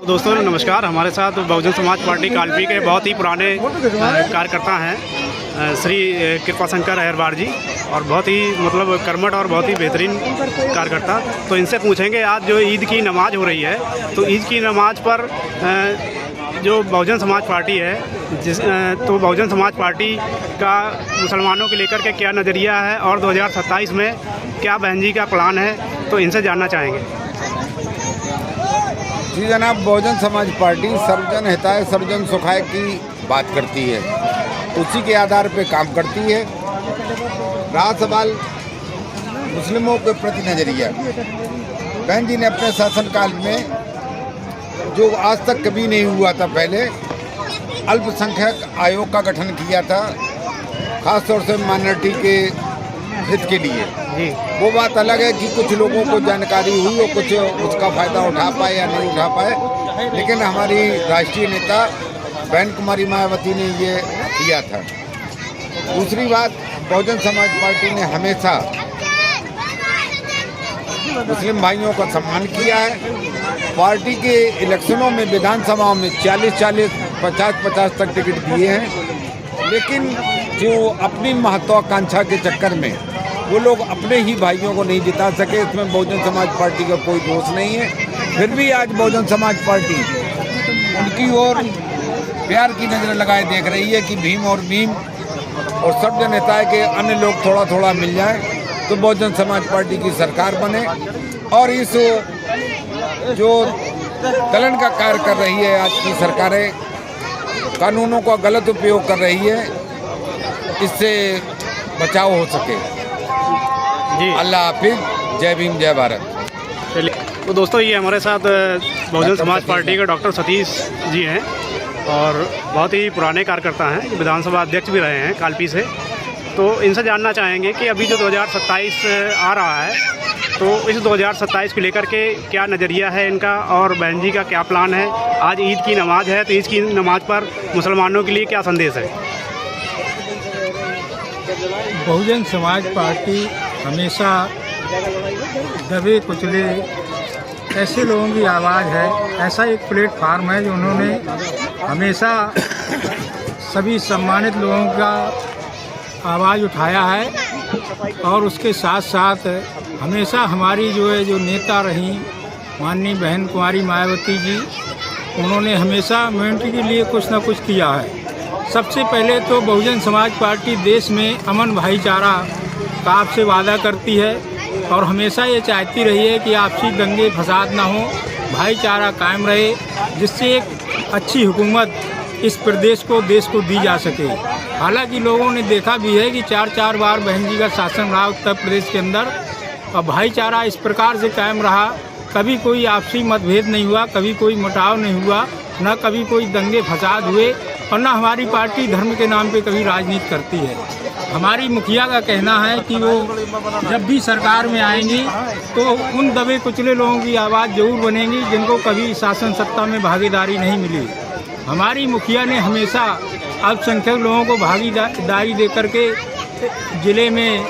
दोस्तों नमस्कार। हमारे साथ बहुजन समाज पार्टी कालपी के बहुत ही पुराने कार्यकर्ता हैं श्री कृपा शंकर अहरवार जी, और बहुत ही मतलब कर्मठ और बहुत ही बेहतरीन कार्यकर्ता। तो इनसे पूछेंगे आज जो ईद की नमाज़ हो रही है, तो ईद की नमाज़ पर जो बहुजन समाज पार्टी है तो बहुजन समाज पार्टी का मुसलमानों के लेकर के क्या नज़रिया है और 2027 में क्या बहन जी का प्लान है, तो इनसे जानना चाहेंगे। जी जनाब, बहुजन समाज पार्टी सर्वजन हिताय सर्वजन सुखाय की बात करती है, उसी के आधार पे काम करती है। रहा सवाल मुस्लिमों के प्रति नज़रिया, बहन जी ने अपने शासनकाल में जो आज तक कभी नहीं हुआ था, पहले अल्पसंख्यक आयोग का गठन किया था, ख़ास तौर से माइनॉरिटी के हित के लिए। वो बात अलग है कि कुछ लोगों को जानकारी हुई और कुछ उसका फ़ायदा उठा पाए या नहीं उठा पाए, लेकिन हमारी राष्ट्रीय नेता बहन कुमारी मायावती ने ये किया था। दूसरी बात, बहुजन समाज पार्टी ने हमेशा मुस्लिम भाइयों का सम्मान किया है। पार्टी के इलेक्शनों में विधानसभाओं में 40-40, 50-50 तक टिकट दिए हैं, लेकिन जो अपनी महत्वाकांक्षा के चक्कर में वो लोग अपने ही भाइयों को नहीं जिता सके, इसमें बहुजन समाज पार्टी का कोई दोष नहीं है। फिर भी आज बहुजन समाज पार्टी उनकी ओर प्यार की नज़र लगाए देख रही है कि भीम और मीम और सर्वजन हिताय के अन्य लोग थोड़ा थोड़ा मिल जाए तो बहुजन समाज पार्टी की सरकार बने। और इस जो दलन का कार्य कर रही है आज की सरकारें, कानूनों का गलत उपयोग कर रही है, इससे बचाव हो सके। जी अल्लाह हाफिज, जय भीम जय भारत। चलिए, तो दोस्तों ये हमारे साथ बहुजन समाज पार्टी के डॉक्टर सतीश जी हैं और बहुत ही पुराने कार्यकर्ता हैं, विधानसभा अध्यक्ष भी रहे हैं कालपी से। तो इनसे जानना चाहेंगे कि अभी जो 2027 आ रहा है, तो इस 2027 को लेकर के क्या नज़रिया है इनका और बहन जी का क्या प्लान है। आज ईद की नमाज़ है, तो ईद की नमाज़ पर मुसलमानों के लिए क्या संदेश है। बहुजन समाज पार्टी हमेशा दबे कुचले ऐसे लोगों की आवाज़ है, ऐसा एक प्लेटफार्म है जो उन्होंने हमेशा सभी सम्मानित लोगों का आवाज़ उठाया है। और उसके साथ साथ हमेशा हमारी जो नेता रही माननीय बहन कुमारी मायावती जी, उन्होंने हमेशा माइनॉरिटी के लिए कुछ ना कुछ किया है। सबसे पहले तो बहुजन समाज पार्टी देश में अमन भाईचारा का आपसे वादा करती है और हमेशा ये चाहती रही है कि आपसी दंगे फसाद ना हो, भाईचारा कायम रहे, जिससे एक अच्छी हुकूमत इस प्रदेश को देश को दी जा सके। हालांकि लोगों ने देखा भी है कि 4-4 बार बहन जी का शासन रहा उत्तर प्रदेश के अंदर, और भाईचारा इस प्रकार से कायम रहा, कभी कोई आपसी मतभेद नहीं हुआ, कभी कोई मुटाव नहीं हुआ, न कभी कोई दंगे फसाद हुए, और न हमारी पार्टी धर्म के नाम पे कभी राजनीति करती है। हमारी मुखिया का कहना है कि वो जब भी सरकार में आएंगी तो उन दबे कुचले लोगों की आवाज़ जरूर बनेगी जिनको कभी शासन सत्ता में भागीदारी नहीं मिली। हमारी मुखिया ने हमेशा अल्पसंख्यक लोगों को भागीदारी दे करके ज़िले में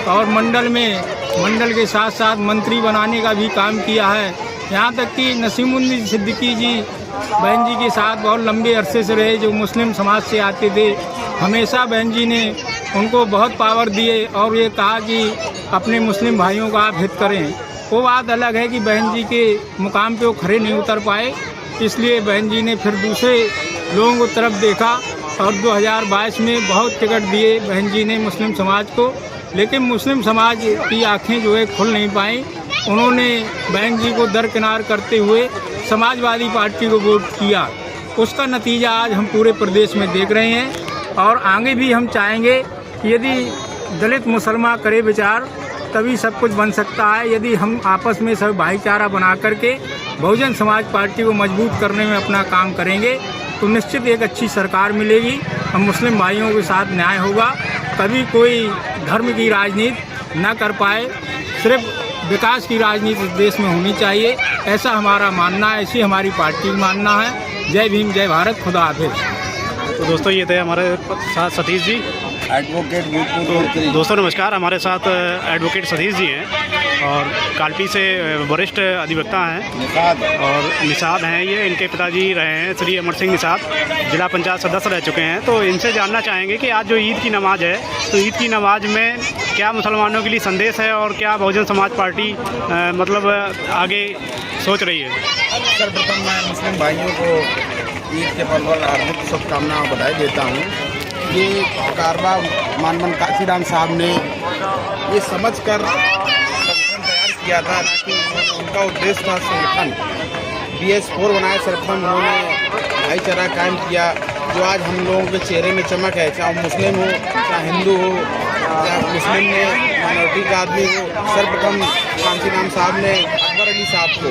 और मंडल के साथ साथ मंत्री बनाने का भी काम किया है। यहाँ तक कि नसीमुद्दीन सिद्दीकी जी बहन जी के साथ बहुत लंबे अरसे से रहे, जो मुस्लिम समाज से आते थे। हमेशा बहन जी ने उनको बहुत पावर दिए और ये कहा कि अपने मुस्लिम भाइयों का आप हित करें। वो बात अलग है कि बहन जी के मुकाम पे वो खड़े नहीं उतर पाए, इसलिए बहन जी ने फिर दूसरे लोगों को तरफ देखा और 2022 में बहुत टिकट दिए बहन जी ने मुस्लिम समाज को, लेकिन मुस्लिम समाज की आँखें जो है खुल नहीं पाई। उन्होंने बहन जी को दरकिनार करते हुए समाजवादी पार्टी को वोट किया। उसका नतीजा आज हम पूरे प्रदेश में देख रहे हैं और आगे भी हम चाहेंगे कि यदि दलित मुसलमान करे विचार तभी सब कुछ बन सकता है। यदि हम आपस में सब भाईचारा बना करके बहुजन समाज पार्टी को मजबूत करने में अपना काम करेंगे तो निश्चित एक अच्छी सरकार मिलेगी। हम मुस्लिम भाइयों के साथ न्याय होगा, कभी कोई धर्म की राजनीति न कर पाए, सिर्फ विकास की राजनीति देश में होनी चाहिए, ऐसा हमारा मानना है, ऐसी हमारी पार्टी का मानना है। जय भीम जय भारत, खुदा हाफिज। तो दोस्तों ये थे हमारे साथ सतीश जी। एडवोकेट दोस्तों नमस्कार, हमारे साथ एडवोकेट सतीश जी हैं और कालपी से वरिष्ठ अधिवक्ता हैं और निषाद हैं। ये इनके पिताजी रहे हैं श्री अमर सिंह निषाद, जिला पंचायत सदस्य रह चुके हैं। तो इनसे जानना चाहेंगे कि आज जो ईद की नमाज है, तो ईद की नमाज में क्या मुसलमानों के लिए संदेश है और क्या बहुजन समाज पार्टी मतलब आगे सोच रही है। सर्वप्रथम मैं मुस्लिम भाइयों को ईद के पर्व पर हार्दिक शुभकामनाएं और बधाई देता हूँ। ये कारवा मानवन काशीराम साहब ने ये समझकर संगठन तैयार किया था, ना कि उनका उद्देश्य था संगठन BS4 बनाया। सर्वप्रथम उन्होंने भाईचारा कायम किया, जो आज हम लोगों के चेहरे में चमक है, चाहे मुस्लिम हो, चाहे हिंदू हो, चाहे मुस्लिम में माइनॉरिटी का आदमी हो। सर्वप्रथम कांशीराम साहब ने अकबर अली साहब को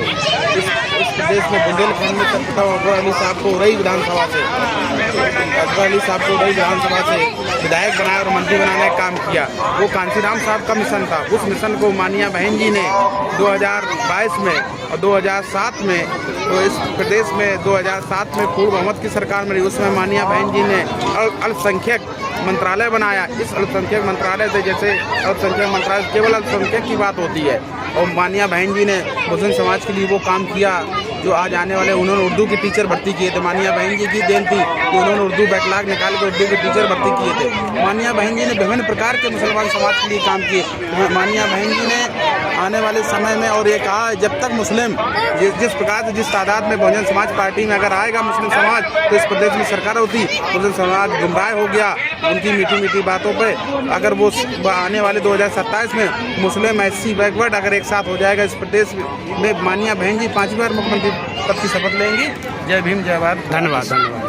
इस प्रदेश में बुंदेलखंड में सर्वप्रथम अकबर अली साहब को उरई विधानसभा से विधायक बनाया और मंत्री बनाने का काम किया। वो कांशीराम साहब का मिशन था। उस मिशन को मानिया बहन जी ने 2022 में और 2007 में, तो इस प्रदेश में 2007 में पूर्व बहुमत की सरकार में, उसमें मानिया बहन जी ने अल्पसंख्यक मंत्रालय बनाया। इस अल्पसंख्यक मंत्रालय से, जैसे अल्पसंख्यक मंत्रालय केवल अल्पसंख्यक की बात होती है, और मानिया बहन जी ने मुस्लिम समाज के लिए वो काम किया जो आज आने वाले, उन्होंने उर्दू के टीचर भर्ती किए थे। मानिया बहन जी की देन थी कि उन्होंने उर्दू बैकलॉग निकाल कर उर्दू के टीचर भर्ती किए थे। मानिया बहन जी ने विभिन्न प्रकार के मुसलमान समाज के लिए काम किए। मानिया बहन जी ने आने वाले समय में और ये कहा, जब तक मुस्लिम जिस प्रकार से, जिस तादाद में बहुजन समाज पार्टी में अगर आएगा मुस्लिम समाज, तो इस प्रदेश में सरकार होती। मुस्लिम समाज गुमराह हो गया उनकी मीठी मीठी बातों पे। अगर वो आने वाले 2027 में मुस्लिम SC बैकवर्ड अगर एक साथ हो जाएगा, इस प्रदेश में मानिया बहन जी 5वीं बार मुख्यमंत्री पद की शपथ लेंगी। जय भीम, जय भारत। धन्यवाद।